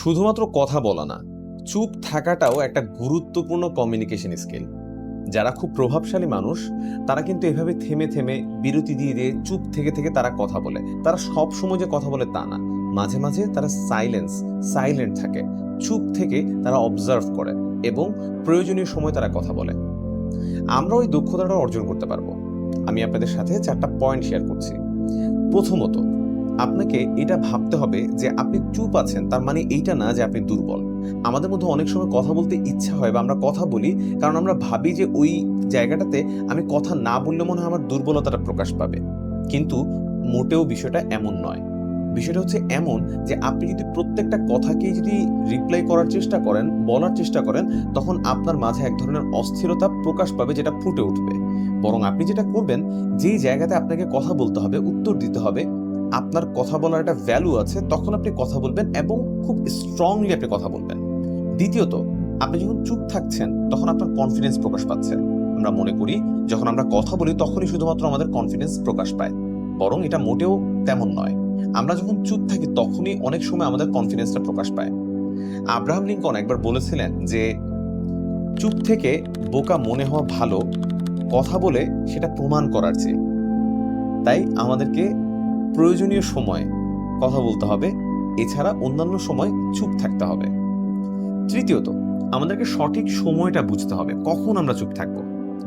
শুধুমাত্র কথা বলা না, চুপ থাকাটাও একটা গুরুত্বপূর্ণ কমিউনিকেশন স্কিল। যারা খুব প্রভাবশালী মানুষ তারা কিন্তু এভাবে থেমে থেমে বিরতি দিয়ে দিয়ে চুপ থেকে থেকে তারা কথা বলে। তারা সব সময় যে কথা বলে তা না, মাঝে মাঝে তারা সাইলেন্ট থাকে, চুপ থেকে তারা অবজার্ভ করে এবং প্রয়োজনীয় সময় তারা কথা বলে। আমরা ওই দক্ষতাটা অর্জন করতে পারবো। আমি আপনাদের সাথে 4টা পয়েন্ট শেয়ার করছি। প্রথমত, আপনাকে এটা ভাবতে হবে যে আপনি চুপ আছেন তার মানে এইটা না যে আপনি দুর্বল। আমাদের মধ্যে অনেক সময় কথা বলতে ইচ্ছা হয় বা আমরা কথা বলি কারণ আমরা ভাবি যে ওই জায়গাটাতে আমি কথা না বললে মনে হয় আমার দুর্বলতাটা প্রকাশ পাবে। কিন্তু মোটেও বিষয়টা এমন নয়। বিষয়টা হচ্ছে এমন যে আপনি যদি প্রত্যেকটা কথাকেই যদি রিপ্লাই করার চেষ্টা করেন, বলার চেষ্টা করেন, তখন আপনার মাঝে এক ধরনের অস্থিরতা প্রকাশ পাবে যেটা ফুটে উঠবে। বরং আপনি যেটা করবেন, যেই জায়গাতে আপনাকে কথা বলতে হবে, উত্তর দিতে হবে, আপনার কথা বলার একটা ভ্যালু আছে, তখন আপনি কথা বলবেন এবং খুব স্ট্রংলি আপনি কথা বলবেন। দ্বিতীয়ত, আপনি যখন চুপ থাকছেন তখন আপনার কনফিডেন্স প্রকাশ পাচ্ছে। আমরা মনে করি যখন আমরা কথা বলি তখনই শুধুমাত্র আমাদের কনফিডেন্স প্রকাশ পায়, বরং এটা মোটেও তেমন নয়। আমরা যখন চুপ থাকি তখনই অনেক সময় আমাদের কনফিডেন্সটা প্রকাশ পায়। আব্রাহাম লিঙ্কন একবার বলেছিলেন যে চুপ থেকে বোকা মনে হওয়া ভালো কথা বলে সেটা প্রমাণ করার চেয়ে। তাই আমাদেরকে প্রয়োজনীয় সময়ে কথা বলতে হবে, এছাড়া অন্যান্য সময় চুপ থাকতে হবে। তৃতীয়ত, আমাদেরকে সঠিক সময়টা বুঝতে হবে কখন আমরা চুপ থাকবো।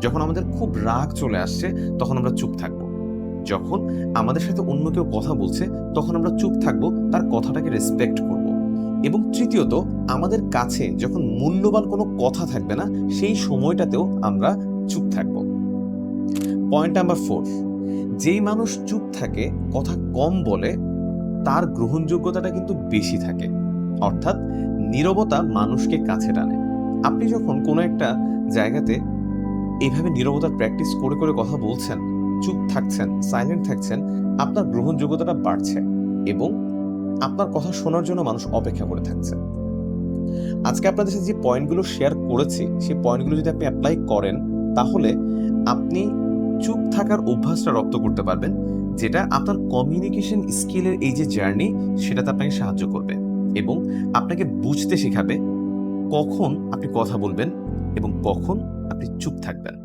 যখন আমাদের খুব রাগ চলে আসছে তখন আমরা চুপ থাকবো। যখন আমাদের সাথে অন্য কেউ কথা বলছে তখন আমরা চুপ থাকবো, তার কথাটাকে রেসপেক্ট করব। এবং তৃতীয়ত, আমাদের কাছে যখন মূল্যবান কোনো কথা থাকবে না সেই সময়টাতেও আমরা চুপ থাকবো। পয়েন্ট নাম্বার 4, যেই মানুষ চুপ থাকে, কথা কম বলে, তার গ্রহণযোগ্যতাটা কিন্তু বেশি থাকে। অর্থাৎ নীরবতা মানুষকে কাছে টানে। আপনি যখন কোনো একটা জায়গাতে এইভাবে নীরবতার প্র্যাকটিস করে করে কথা বলছেন, চুপ থাকছেন, সাইলেন্ট থাকছেন, আপনার গ্রহণযোগ্যতাটা বাড়ছে এবং আপনার কথা শোনার জন্য মানুষ অপেক্ষা করে থাকছে। আজকে আপনাদের সাথে যে পয়েন্টগুলো শেয়ার করেছি সেই পয়েন্টগুলো যদি আপনি অ্যাপ্লাই করেন তাহলে আপনি চুপ থাকার অভ্যাসটা রপ্ত করতে পারবেন, যেটা আপনার কমিউনিকেশন স্কিলের এই যে জার্নি সেটাতে আপনাকে সাহায্য করবে এবং আপনাকে বুঝতে শেখাবে কখন আপনি কথা বলবেন এবং কখন আপনি চুপ থাকবেন।